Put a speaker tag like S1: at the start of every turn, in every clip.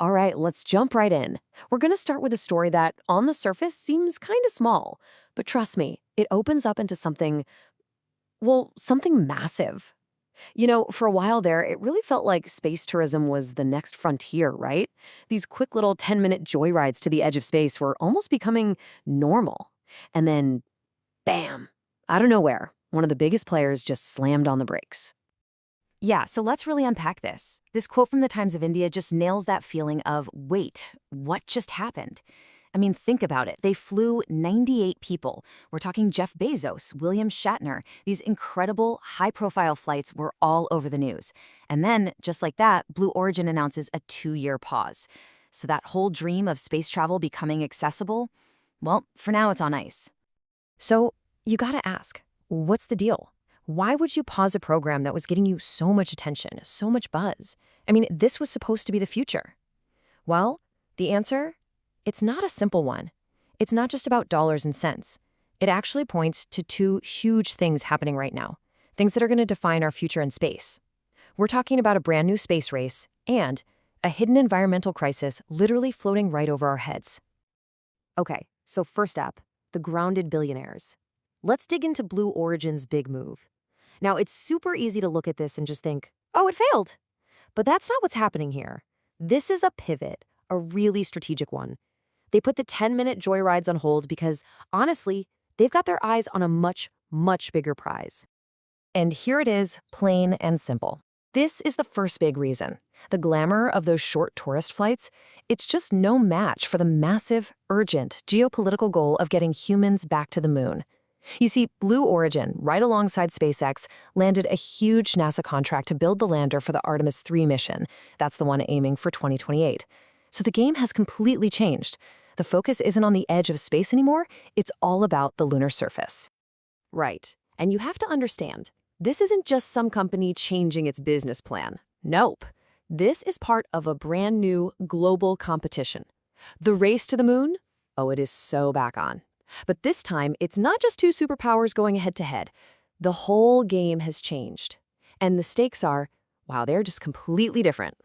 S1: All right, let's jump right in. We're going to start with a story that, on the surface, seems kind of small. But trust me, it opens up into something, well, something massive. For a while there, it really felt like space tourism was the next frontier, right? These quick little 10-minute joyrides to the edge of space were almost becoming normal. And then, bam, out of nowhere, one of the biggest players just slammed on the brakes. Yeah, so let's really unpack this. This quote from the Times of India just nails that feeling of, wait, what just happened? I mean, think about it. They flew 98 people. We're talking Jeff Bezos, William Shatner. These incredible, high-profile flights were all over the news. And then, just like that, Blue Origin announces a 2-year pause. So that whole dream of space travel becoming accessible, well, for now it's on ice. So you gotta ask, what's the deal? Why would you pause a program that was getting you so much attention, so much buzz? I mean, this was supposed to be the future. Well, the answer? It's not a simple one. It's not just about dollars and cents. It actually points to two huge things happening right now, things that are going to define our future in space. We're talking about a brand new space race and a hidden environmental crisis literally floating right over our heads. Okay, so first up, the grounded billionaires. Let's dig into Blue Origin's big move. Now, it's super easy to look at this and just think, oh, it failed. But that's not what's happening here. This is a pivot, a really strategic one. They put the 10-minute joyrides on hold because, honestly, they've got their eyes on a much, much bigger prize. And here it is, plain and simple. This is the first big reason. The glamour of those short tourist flights, it's just no match for the massive, urgent geopolitical goal of getting humans back to the moon. You see, Blue Origin, right alongside SpaceX, landed a huge NASA contract to build the lander for the Artemis 3 mission. That's the one aiming for 2028. So the game has completely changed. The focus isn't on the edge of space anymore, it's all about the lunar surface. Right. And you have to understand, this isn't just some company changing its business plan. Nope. This is part of a brand new global competition. The race to the moon? Oh, it is so back on. But this time, it's not just two superpowers going head-to-head. The whole game has changed. And the stakes are, wow, they're just completely different.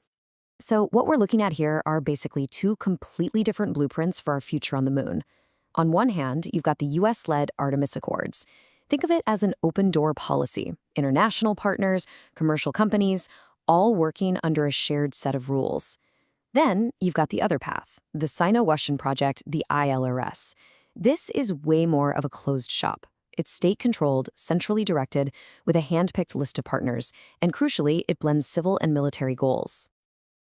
S1: So what we're looking at here are basically two completely different blueprints for our future on the moon. On one hand, you've got the US-led Artemis Accords. Think of it as an open-door policy. International partners, commercial companies, all working under a shared set of rules. Then you've got the other path, the Sino-Russian project, the ILRS. This is way more of a closed shop. It's state-controlled, centrally directed, with a hand-picked list of partners, and crucially, it blends civil and military goals.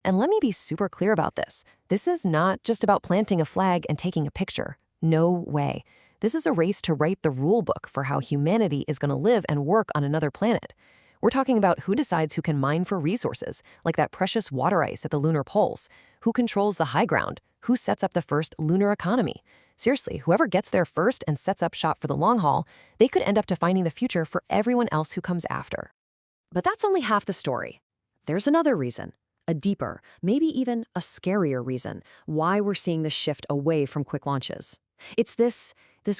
S1: And let me be super clear about this. This is not just about planting a flag and taking a picture. No way. This is a race to write the rule book for how humanity is going to live and work on another planet. We're talking about who decides who can mine for resources, like that precious water ice at the lunar poles, who controls the high ground, who sets up the first lunar economy. Seriously, whoever gets there first and sets up shop for the long haul, they could end up defining the future for everyone else who comes after. But that's only half the story. There's another reason, a deeper, maybe even a scarier reason why we're seeing this shift away from quick launches. It's this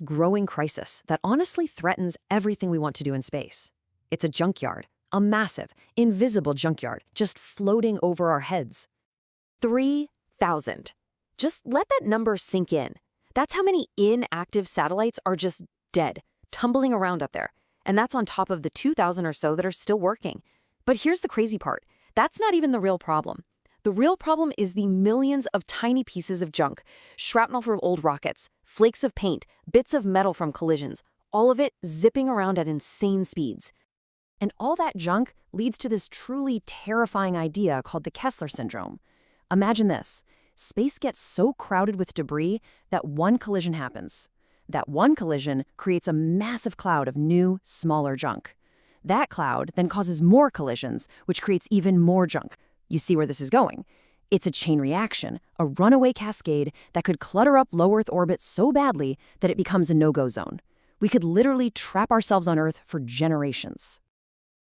S1: growing crisis that honestly threatens everything we want to do in space. It's a junkyard, a massive, invisible junkyard just floating over our heads. 3,000. Just let that number sink in. That's how many inactive satellites are just dead, tumbling around up there. And that's on top of the 2,000 or so that are still working. But here's the crazy part. That's not even the real problem. The real problem is the millions of tiny pieces of junk, shrapnel from old rockets, flakes of paint, bits of metal from collisions, all of it zipping around at insane speeds. And all that junk leads to this truly terrifying idea called the Kessler syndrome. Imagine this. Space gets so crowded with debris that one collision happens. That one collision creates a massive cloud of new, smaller junk. That cloud then causes more collisions, which creates even more junk. You see where this is going? It's a chain reaction, a runaway cascade that could clutter up low Earth orbit so badly that it becomes a no-go zone. We could literally trap ourselves on Earth for generations.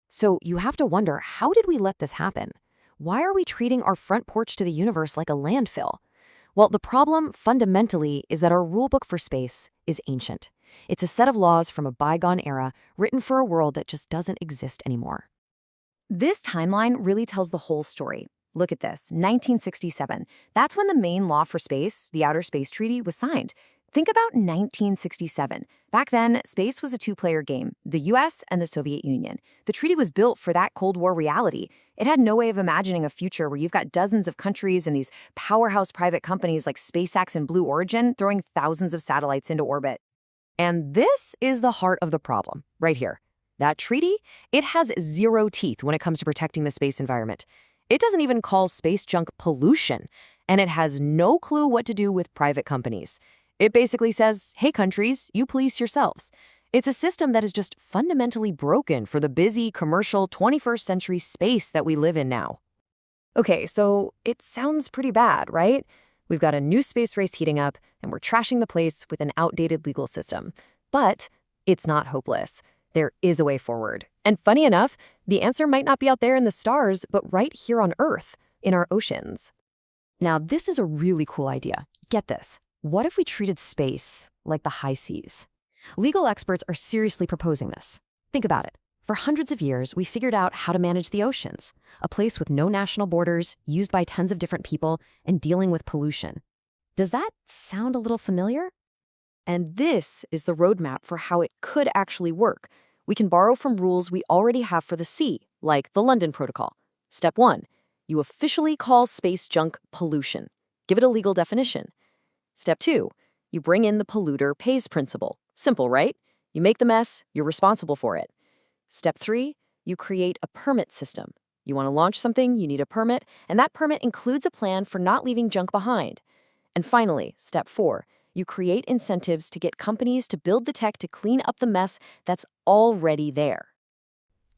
S1: So you have to wonder, how did we let this happen? Why are we treating our front porch to the universe like a landfill? Well, the problem, fundamentally, is that our rulebook for space is ancient. It's a set of laws from a bygone era written for a world that just doesn't exist anymore. This timeline really tells the whole story. Look at this, 1967. That's when the main law for space, the Outer Space Treaty, was signed. Think about 1967. Back then, space was a two-player game, the US and the Soviet Union. The treaty was built for that Cold War reality. It had no way of imagining a future where you've got dozens of countries and these powerhouse private companies like SpaceX and Blue Origin throwing thousands of satellites into orbit. And this is the heart of the problem, right here. That treaty, it has zero teeth when it comes to protecting the space environment. It doesn't even call space junk pollution, and it has no clue what to do with private companies. It basically says, hey countries, you police yourselves. It's a system that is just fundamentally broken for the busy, commercial, 21st century space that we live in now. Okay, so it sounds pretty bad, right? We've got a new space race heating up, and we're trashing the place with an outdated legal system. But it's not hopeless. There is a way forward. And funny enough, the answer might not be out there in the stars, but right here on Earth, in our oceans. Now, this is a really cool idea. Get this. What if we treated space like the high seas? Legal experts are seriously proposing this. Think about it. For hundreds of years, we figured out how to manage the oceans, a place with no national borders, used by tons of different people, and dealing with pollution. Does that sound a little familiar? And this is the roadmap for how it could actually work. We can borrow from rules we already have for the sea, like the London Protocol. Step 1, you officially call space junk pollution. Give it a legal definition. Step 2, you bring in the polluter pays principle. Simple, right? You make the mess, you're responsible for it. Step 3, you create a permit system. You want to launch something, you need a permit, and that permit includes a plan for not leaving junk behind. And finally, step 4, you create incentives to get companies to build the tech to clean up the mess that's already there.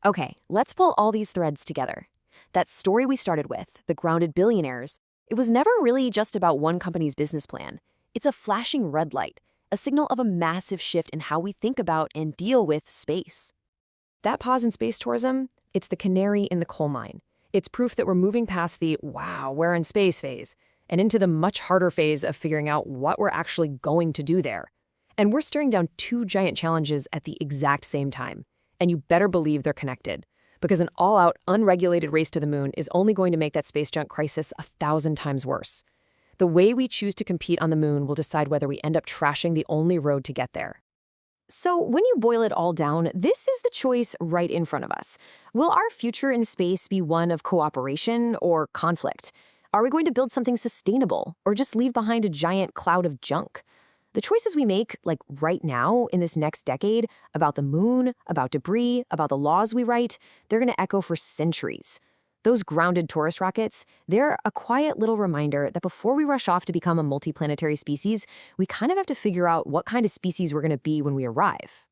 S1: Okay, let's pull all these threads together. That story we started with, the grounded billionaires, it was never really just about one company's business plan. It's a flashing red light, a signal of a massive shift in how we think about and deal with space. That pause in space tourism, it's the canary in the coal mine. It's proof that we're moving past the, wow, we're in space phase, and into the much harder phase of figuring out what we're actually going to do there. And we're staring down two giant challenges at the exact same time. And you better believe they're connected, because an all-out, unregulated race to the moon is only going to make that space junk crisis 1,000 times worse. The way we choose to compete on the moon will decide whether we end up trashing the only road to get there. So when you boil it all down, this is the choice right in front of us. Will our future in space be one of cooperation or conflict? Are we going to build something sustainable or just leave behind a giant cloud of junk? The choices we make, like right now in this next decade, about the moon, about debris, about the laws we write, they're going to echo for centuries. Those grounded tourist rockets, they're a quiet little reminder that before we rush off to become a multiplanetary species, we kind of have to figure out what kind of species we're going to be when we arrive.